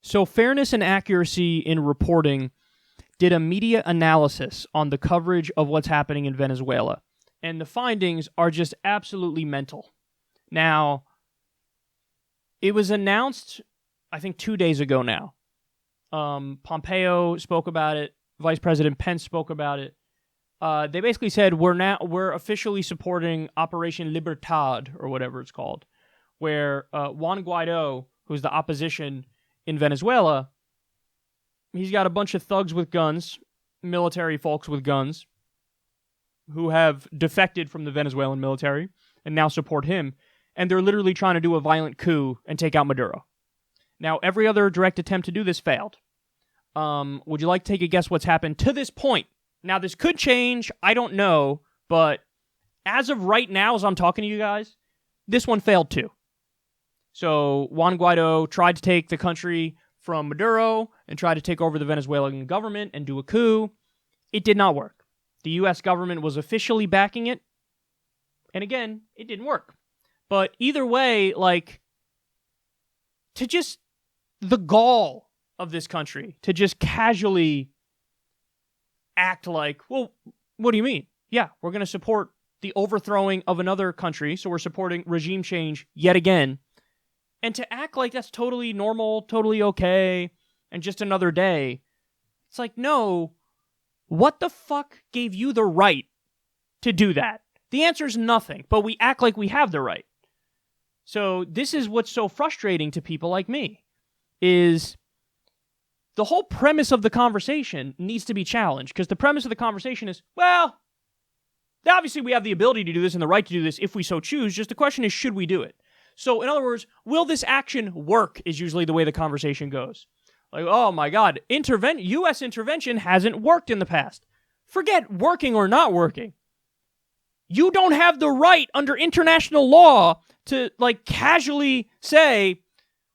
So Fairness and Accuracy in Reporting did a media analysis on the coverage of what's happening in Venezuela. And the findings are just absolutely mental. Now, it was announced, I think 2 days ago now. Pompeo spoke about it. Vice President Pence spoke about it. They basically said we're officially supporting Operation Libertad, or whatever it's called, where Juan Guaido, who's the opposition in Venezuela, he's got a bunch of thugs with guns, military folks with guns, who have defected from the Venezuelan military and now support him, and they're literally trying to do a violent coup and take out Maduro. Now, every other direct attempt to do this failed. Would you like to take a guess what's happened to this point? Now, this could change. I don't know. But as of right now, as I'm talking to you guys, this one failed too. So Juan Guaido tried to take the country from Maduro and tried to take over the Venezuelan government and do a coup. It did not work. The U.S. government was officially backing it. And again, it didn't work. But either way, to just the gall of this country to just casually act like, well, what do you mean? Yeah, we're going to support the overthrowing of another country, so we're supporting regime change yet again. And to act like that's totally normal, totally okay, and just another day, it's like, no, what the fuck gave you the right to do that? The answer is nothing, but we act like we have the right. So this is what's so frustrating to people like me, is the whole premise of the conversation needs to be challenged, because the premise of the conversation is, well, obviously we have the ability to do this and the right to do this if we so choose, just the question is, should we do it? So in other words, will this action work is usually the way the conversation goes. Like, oh my God, U.S. intervention hasn't worked in the past. Forget working or not working. You don't have the right under international law to casually say,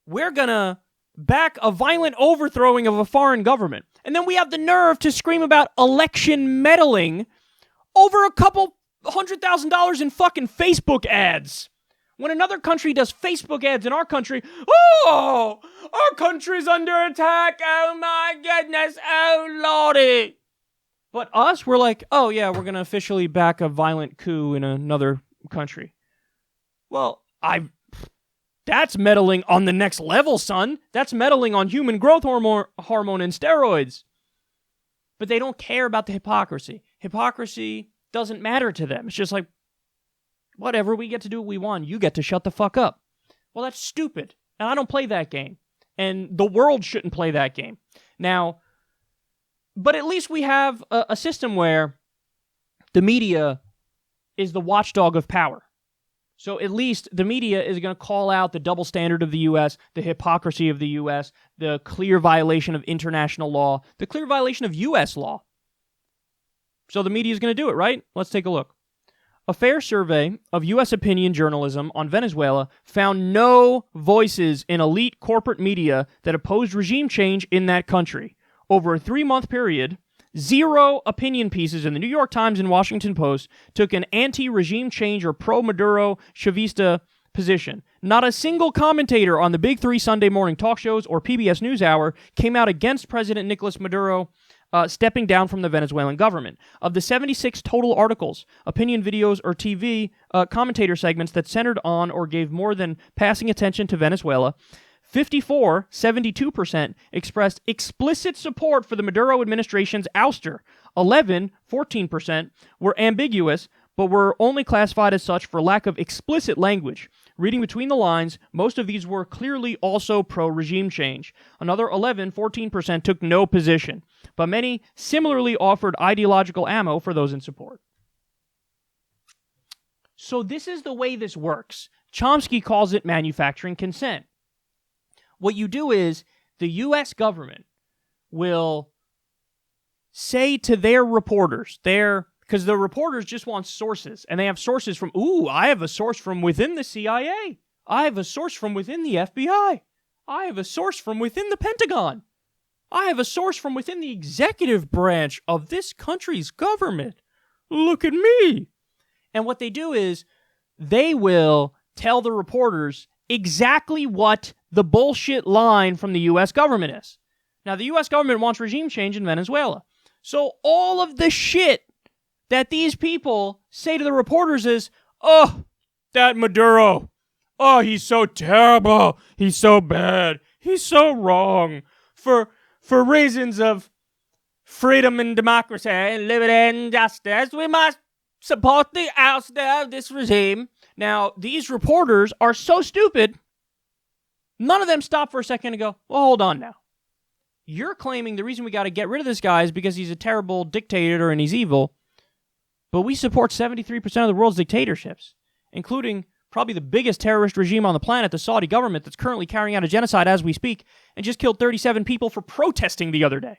we're gonna back a violent overthrowing of a foreign government. And then we have the nerve to scream about election meddling over a couple $100,000 in fucking Facebook ads. When another country does Facebook ads in our country, oh, our country's under attack, oh my goodness, oh lordy. But us, we're like, oh yeah, we're going to officially back a violent coup in another country. Well, that's meddling on the next level, son. That's meddling on human growth hormone and steroids. But they don't care about the hypocrisy. Hypocrisy doesn't matter to them. It's just like, whatever, we get to do what we want. You get to shut the fuck up. Well, that's stupid. And I don't play that game. And the world shouldn't play that game. Now, but at least we have a system where the media is the watchdog of power. So at least the media is going to call out the double standard of the U.S., the hypocrisy of the U.S., the clear violation of international law, the clear violation of U.S. law. So the media is going to do it, right? Let's take a look. A fair survey of U.S. opinion journalism on Venezuela found no voices in elite corporate media that opposed regime change in that country. Over a 3-month period, 0 opinion pieces in the New York Times and Washington Post took an anti-regime change or pro-Maduro Chavista position. Not a single commentator on the big 3 Sunday morning talk shows or PBS NewsHour came out against President Nicolás Maduro stepping down from the Venezuelan government. Of the 76 total articles, opinion videos, or TV commentator segments that centered on or gave more than passing attention to Venezuela, 72% expressed explicit support for the Maduro administration's ouster. 14%, were ambiguous, but were only classified as such for lack of explicit language. Reading between the lines, most of these were clearly also pro-regime change. Another 14% took no position, but many similarly offered ideological ammo for those in support. So this is the way this works. Chomsky calls it manufacturing consent. What you do is the U.S. government will say to their reporters, because the reporters just want sources, and they have sources from, I have a source from within the CIA. I have a source from within the FBI. I have a source from within the Pentagon. I have a source from within the executive branch of this country's government. Look at me. And what they do is they will tell the reporters exactly what the bullshit line from the U.S. government is. Now, the U.S. government wants regime change in Venezuela. So all of the shit that these people say to the reporters is, oh, that Maduro, oh, he's so terrible, he's so bad, he's so wrong. For reasons of freedom and democracy, liberty and justice, we must support the ouster of this regime. Now, these reporters are so stupid, none of them stop for a second and go, well, hold on now. You're claiming the reason we got to get rid of this guy is because he's a terrible dictator and he's evil, but we support 73% of the world's dictatorships, including probably the biggest terrorist regime on the planet, the Saudi government, that's currently carrying out a genocide as we speak and just killed 37 people for protesting the other day.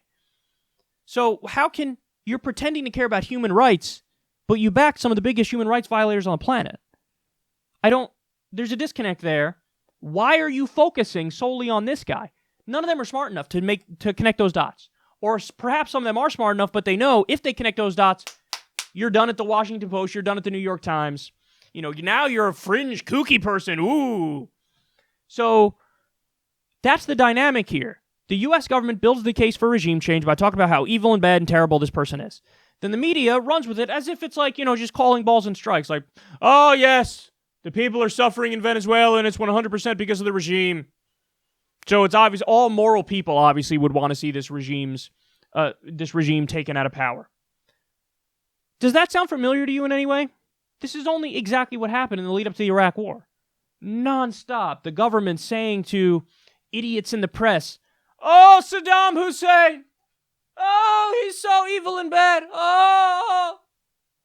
So how can you're pretending to care about human rights, but you back some of the biggest human rights violators on the planet? There's a disconnect there. Why are you focusing solely on this guy? None of them are smart enough to connect those dots. Or perhaps some of them are smart enough, but they know if they connect those dots, you're done at the Washington Post, you're done at the New York Times. You know, now you're a fringe, kooky person. Ooh. So that's the dynamic here. The U.S. government builds the case for regime change by talking about how evil and bad and terrible this person is. Then the media runs with it as if it's like, just calling balls and strikes. Like, oh, yes, the people are suffering in Venezuela and it's 100% because of the regime. So it's obvious all moral people obviously would want to see this regime taken out of power. Does that sound familiar to you in any way? This is only exactly what happened in the lead up to the Iraq War. Non-stop, the government saying to idiots in the press, oh, Saddam Hussein, oh, he's so evil and bad, oh,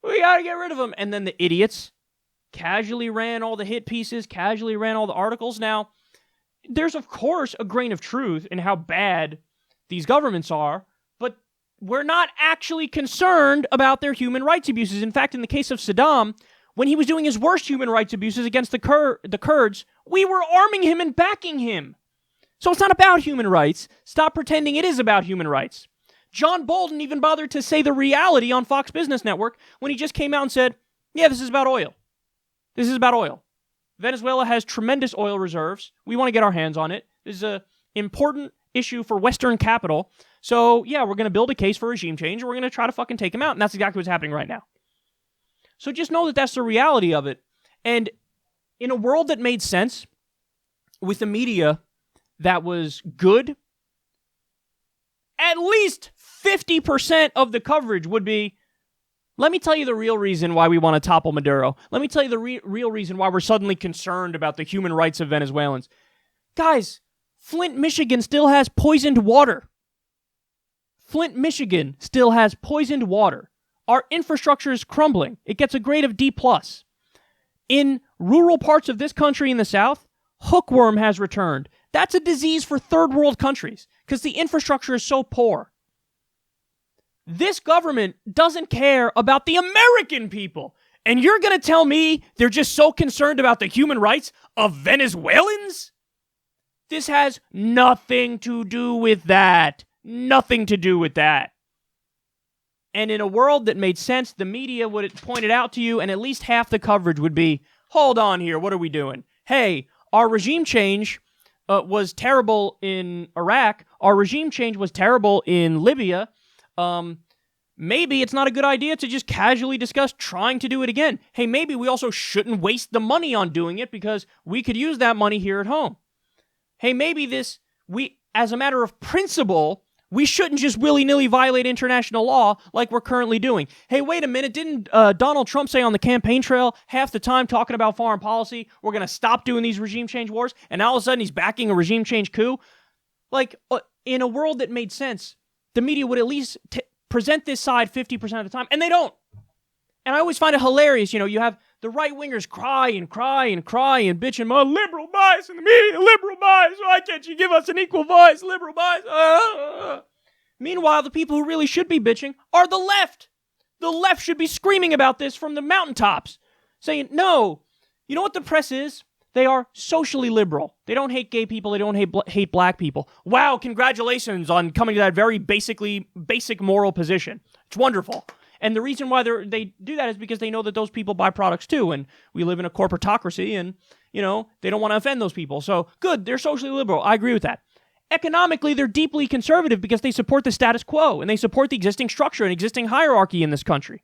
we gotta get rid of him. And then the idiots casually ran all the hit pieces, casually ran all the articles. Now, there's of course a grain of truth in how bad these governments are, but we're not actually concerned about their human rights abuses. In fact, in the case of Saddam, when he was doing his worst human rights abuses against the Kurds, we were arming him and backing him. So it's not about human rights. Stop pretending it is about human rights. John Bolton even bothered to say the reality on Fox Business Network when he just came out and said, yeah, this is about oil. This is about oil. Venezuela has tremendous oil reserves. We want to get our hands on it. This is an important issue for Western capital. So, yeah, we're going to build a case for regime change, and we're going to try to fucking take him out, and that's exactly what's happening right now. So just know that that's the reality of it. And in a world that made sense, with the media that was good, at least 50% of the coverage would be, let me tell you the real reason why we want to topple Maduro. Let me tell you the real reason why we're suddenly concerned about the human rights of Venezuelans. Guys, Flint, Michigan still has poisoned water. Flint, Michigan still has poisoned water. Our infrastructure is crumbling. It gets a grade of D+. In rural parts of this country in the South, hookworm has returned. That's a disease for third world countries because the infrastructure is so poor. This government doesn't care about the American people. And you're going to tell me they're just so concerned about the human rights of Venezuelans? This has nothing to do with that. Nothing to do with that. And in a world that made sense, the media would point it out to you, and at least half the coverage would be, hold on here, what are we doing? Hey, our regime change was terrible in Iraq. Our regime change was terrible in Libya. Maybe it's not a good idea to just casually discuss trying to do it again. Hey, maybe we also shouldn't waste the money on doing it because we could use that money here at home. Hey, maybe as a matter of principle, we shouldn't just willy-nilly violate international law like we're currently doing. Hey, wait a minute, didn't Donald Trump say on the campaign trail half the time talking about foreign policy, we're going to stop doing these regime change wars, and all of a sudden he's backing a regime change coup? Like, in a world that made sense, the media would at least present this side 50% of the time, and they don't. And I always find it hilarious, you have the right-wingers cry and bitch and moan, liberal bias in the media, liberal bias, why can't you give us an equal voice, liberal bias? Meanwhile, the people who really should be bitching are the left. The left should be screaming about this from the mountaintops, saying, no, you know what the press is? They are socially liberal. They don't hate gay people. They don't hate black people. Wow, congratulations on coming to that very basic moral position. It's wonderful. And the reason why they do that is because they know that those people buy products too, and we live in a corporatocracy, and, they don't want to offend those people. So, good, they're socially liberal. I agree with that. Economically, they're deeply conservative because they support the status quo, and they support the existing structure and existing hierarchy in this country.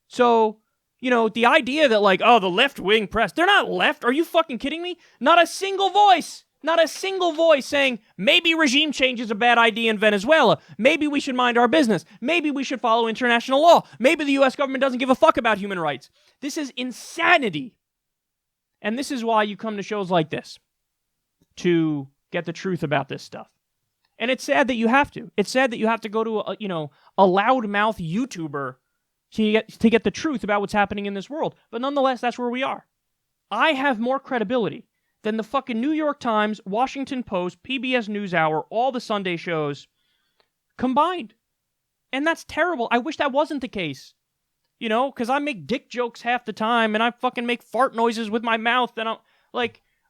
So, the idea that the left-wing press, they're not left. Are you fucking kidding me? Not a single voice saying, maybe regime change is a bad idea in Venezuela. Maybe we should mind our business. Maybe we should follow international law. Maybe the U.S. government doesn't give a fuck about human rights. This is insanity. And this is why you come to shows like this, to get the truth about this stuff. And it's sad that you have to. It's sad that you have to go to a loudmouth YouTuber to get the truth about what's happening in this world. But nonetheless, that's where we are. I have more credibility than the fucking New York Times, Washington Post, PBS NewsHour, all the Sunday shows combined. And that's terrible. I wish that wasn't the case. Because I make dick jokes half the time, and I fucking make fart noises with my mouth, and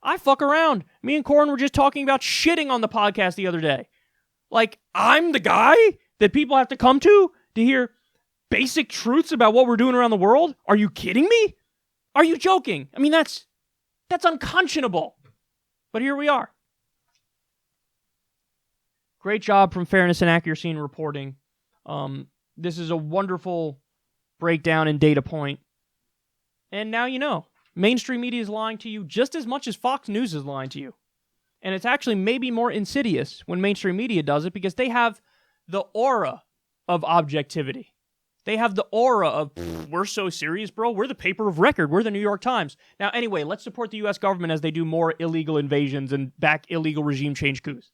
I fuck around. Me and Corin were just talking about shitting on the podcast the other day. I'm the guy that people have to come to hear basic truths about what we're doing around the world? Are you kidding me? Are you joking? I mean, that's unconscionable. But here we are. Great job from Fairness and Accuracy in reporting. This is a wonderful breakdown and data point. And now you know. Mainstream media is lying to you just as much as Fox News is lying to you. And it's actually maybe more insidious when mainstream media does it because they have the aura of objectivity. They have the aura of, we're so serious, bro. We're the paper of record. We're the New York Times. Now, anyway, let's support the U.S. government as they do more illegal invasions and back illegal regime change coups.